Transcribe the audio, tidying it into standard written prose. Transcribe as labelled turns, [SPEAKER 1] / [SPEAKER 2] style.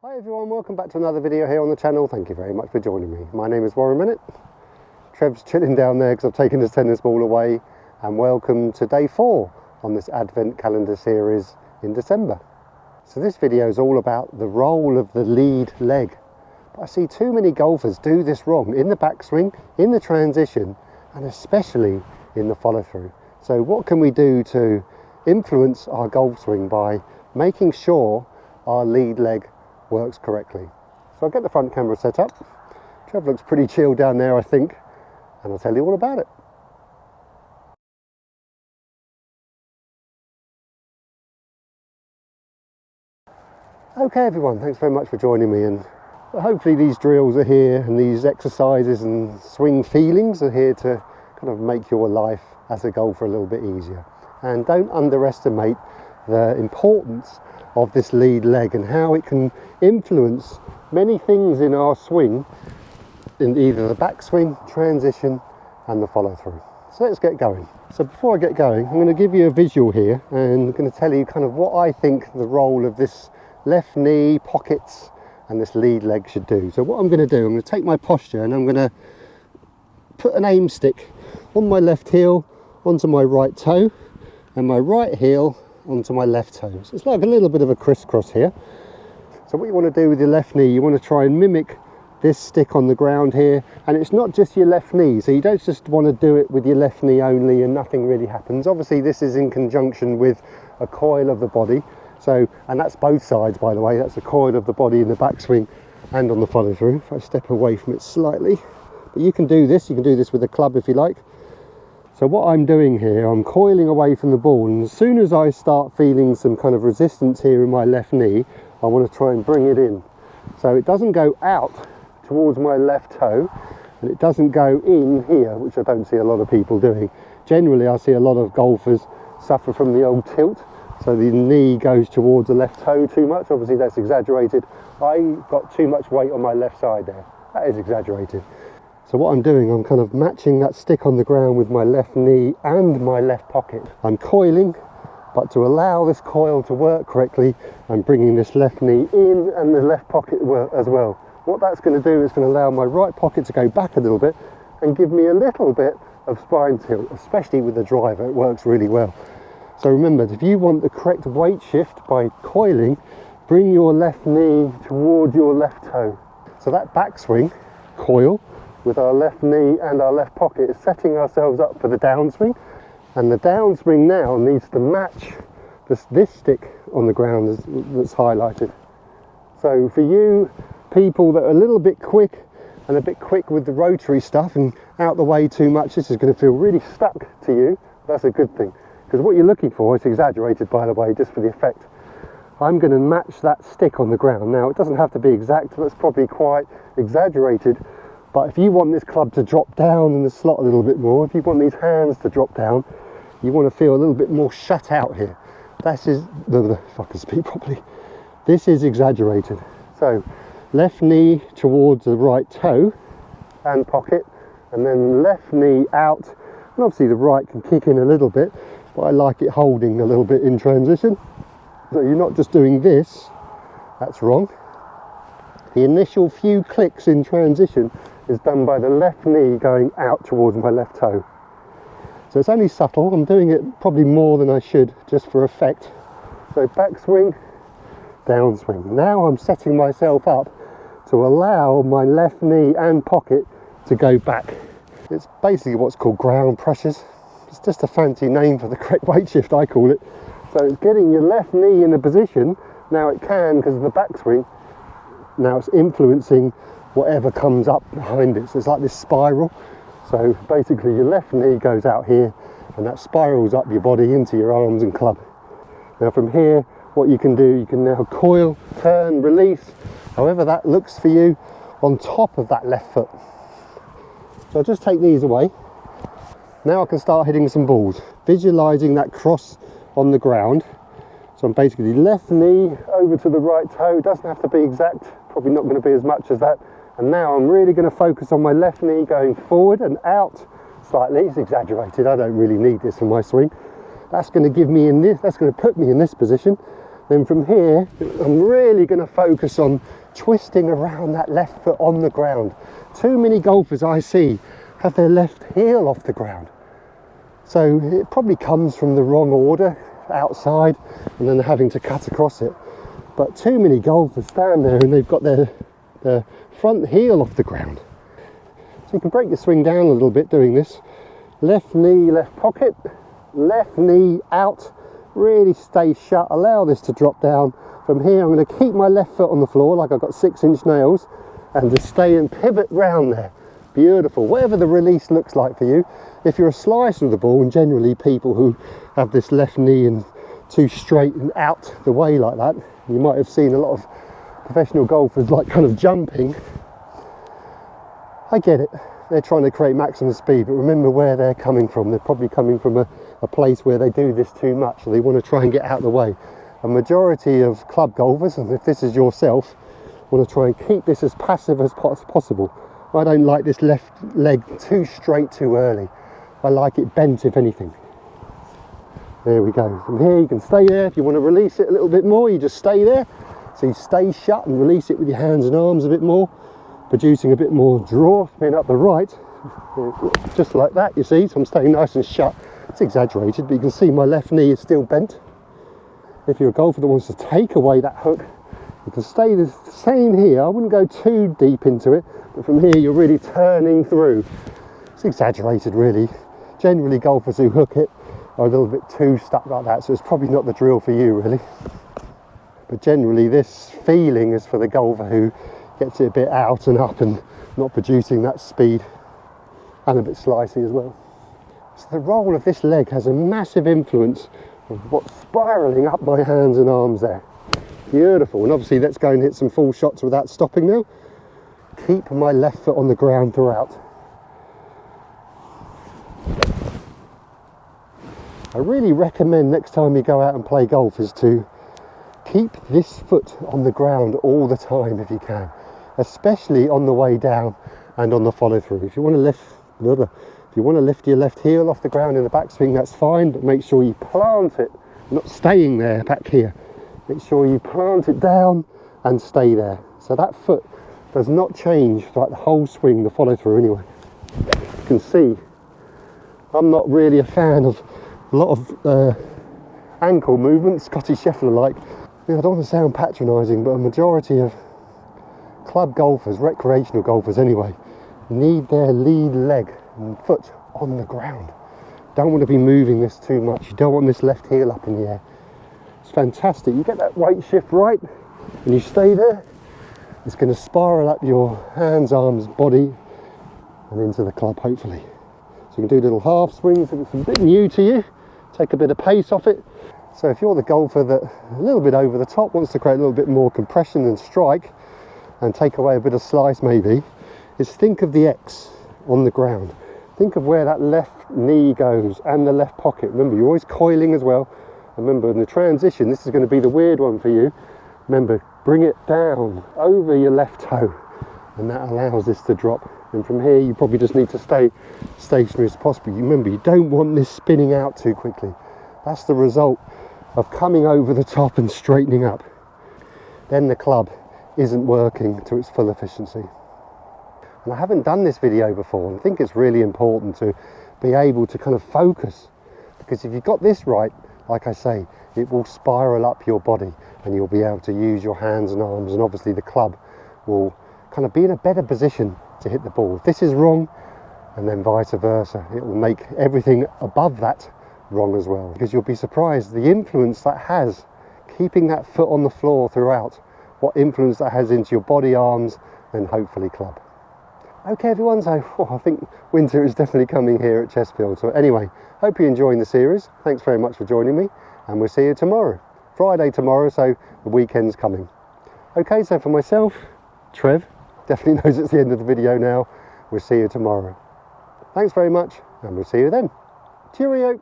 [SPEAKER 1] Hi everyone, welcome back to another video here on the channel. Thank you very much for joining me. My name is Warren Bennett. Trev's chilling down there because I've taken his tennis ball away, and welcome to day 4 on this advent calendar series in December. So this video is all about the role of the lead leg. But I see too many golfers do this wrong in the backswing, in the transition, and especially in the follow through. So what can we do to influence our golf swing by making sure our lead leg works correctly? So I'll get the front camera set up. Trev looks pretty chilled down there, I think, and I'll tell you all about it. Okay everyone, thanks very much for joining me, and hopefully these drills are here and these exercises and swing feelings are here to kind of make your life as a golfer a little bit easier. And don't underestimate the importance of this lead leg and how it can influence many things in our swing, in either the backswing, transition and the follow through. So let's get going. So before I get going, I'm going to give you a visual here and I'm going to tell you kind of what I think the role of this left knee, pockets and this lead leg should do. So what I'm going to do, I'm going to take my posture and I'm going to put an aim stick on my left heel onto my right toe and my right heel onto my left toe. So it's like a little bit of a crisscross here. So what you want to do with your left knee, you want to try and mimic this stick on the ground here, and it's not just your left knee, so you don't just want to do it with your left knee only and nothing really happens. Obviously this is in conjunction with a coil of the body, so, and that's both sides by the way, that's a coil of the body in the backswing and on the follow through. If I step away from it slightly, but you can do this with a club if you like. So what I'm doing here, I'm coiling away from the ball, and as soon as I start feeling some kind of resistance here in my left knee, I want to try and bring it in. So it doesn't go out towards my left toe, and it doesn't go in here, which I don't see a lot of people doing. Generally, I see a lot of golfers suffer from the old tilt, so the knee goes towards the left toe too much. Obviously that's exaggerated. I got too much weight on my left side there. That is exaggerated. So what I'm doing, I'm kind of matching that stick on the ground with my left knee and my left pocket. I'm coiling, but to allow this coil to work correctly, I'm bringing this left knee in and the left pocket as well. What that's going to do is going to allow my right pocket to go back a little bit and give me a little bit of spine tilt, especially with the driver. It works really well. So remember, if you want the correct weight shift by coiling, bring your left knee towards your left toe. So that backswing coil with our left knee and our left pocket is setting ourselves up for the downswing, and the downswing now needs to match this stick on the ground that's highlighted. So for you people that are a little bit quick and a bit quick with the rotary stuff and out the way too much, this is going to feel really stuck to you. That's a good thing, because what you're looking for is exaggerated, by the way, just for the effect. I'm going to match that stick on the ground. Now it doesn't have to be exact, that's probably quite exaggerated. But if you want this club to drop down in the slot a little bit more, if you want these hands to drop down, you want to feel a little bit more shut out here. If I can speak properly, this is exaggerated. So left knee towards the right toe and pocket, and then left knee out. And obviously the right can kick in a little bit, but I like it holding a little bit in transition. So you're not just doing this, that's wrong. The initial few clicks in transition is done by the left knee going out towards my left toe. So it's only subtle, I'm doing it probably more than I should just for effect. So backswing, downswing. Now I'm setting myself up to allow my left knee and pocket to go back. It's basically what's called ground pressures. It's just a fancy name for the correct weight shift, I call it. So it's getting your left knee in a position, now it can because of the backswing, now it's influencing whatever comes up behind it. So it's like this spiral. So basically your left knee goes out here and that spirals up your body into your arms and club. Now from here, what you can do, you can now coil, turn, release, however that looks for you, on top of that left foot. So I'll just take these away. Now I can start hitting some balls, visualizing that cross on the ground. So I'm basically left knee over to the right toe. It doesn't have to be exact, probably not going to be as much as that. And now I'm really going to focus on my left knee going forward and out slightly. It's exaggerated, I don't really need this for my swing. That's going to give me in this, that's going to put me in this position. Then from here, I'm really going to focus on twisting around that left foot on the ground. Too many golfers I see have their left heel off the ground. So it probably comes from the wrong order outside and then having to cut across it. But too many golfers stand there and they've got their front heel off the ground. So you can break your swing down a little bit doing this. Left knee, left pocket, left knee out, really stay shut, allow this to drop down. From here I'm going to keep my left foot on the floor like I've got 6-inch nails and just stay and pivot round there. Beautiful, whatever the release looks like for you. If you're a slicer of the ball, and generally people who have this left knee and too straight and out the way like that, you might have seen a lot of professional golfers like kind of jumping. I get it, they're trying to create maximum speed, but remember where they're coming from. They're probably coming from a place where they do this too much, so they want to try and get out of the way. A majority of club golfers, and if this is yourself, want to try and keep this as passive as possible. I don't like this left leg too straight too early. I like it bent, if anything. There we go. From here you can stay there. If you want to release it a little bit more, you just stay there. So you stay shut and release it with your hands and arms a bit more, producing a bit more draw, spin up the right. Just like that, you see. So I'm staying nice and shut. It's exaggerated, but you can see my left knee is still bent. If you're a golfer that wants to take away that hook, you can stay the same here. I wouldn't go too deep into it, but from here you're really turning through. It's exaggerated really. Generally golfers who hook it are a little bit too stuck like that, so it's probably not the drill for you really. But generally this feeling is for the golfer who gets it a bit out and up and not producing that speed, and a bit slicey as well. So the roll of this leg has a massive influence of what's spiralling up my hands and arms there. Beautiful. And obviously let's go and hit some full shots without stopping now. Keep my left foot on the ground throughout. I really recommend next time you go out and play golf is to keep this foot on the ground all the time if you can, especially on the way down and on the follow through. If you want to lift your left heel off the ground in the backswing, that's fine, but make sure you plant it, not staying there back here. Make sure you plant it down and stay there. So that foot does not change throughout the whole swing, the follow through anyway. You can see I'm not really a fan of a lot of ankle movements, Scotty Scheffler like. I don't want to sound patronising, but a majority of club golfers, recreational golfers anyway, need their lead leg and foot on the ground. Don't want to be moving this too much. You don't want this left heel up in the air. It's fantastic. You get that weight shift right and you stay there. It's going to spiral up your hands, arms, body and into the club hopefully. So you can do little half swings if it's a bit new to you. Take a bit of pace off it. So if you're the golfer that a little bit over the top wants to create a little bit more compression and strike and take away a bit of slice maybe, is think of the X on the ground. Think of where that left knee goes and the left pocket. Remember, you're always coiling as well. Remember, in the transition, this is going to be the weird one for you. Remember, bring it down over your left toe, and that allows this to drop. And from here, you probably just need to stay stationary as possible. Remember, you don't want this spinning out too quickly. That's the result of coming over the top and straightening up. Then the club isn't working to its full efficiency. And I haven't done this video before, and I think it's really important to be able to kind of focus, because if you've got this right, like I say, it will spiral up your body and you'll be able to use your hands and arms, and obviously the club will kind of be in a better position to hit the ball. If this is wrong, and then vice versa, it will make everything above that wrong as well, because you'll be surprised the influence that has, keeping that foot on the floor throughout, what influence that has into your body, arms, and hopefully club. Okay everyone, so I think winter is definitely coming here at Chesterfield. So anyway, hope you're enjoying the series. Thanks very much for joining me, and we'll see you tomorrow. Friday tomorrow, so the weekend's coming. Okay, so for myself, Trev, definitely knows it's the end of the video now. We'll see you tomorrow. Thanks very much, and we'll see you then. Cheerio!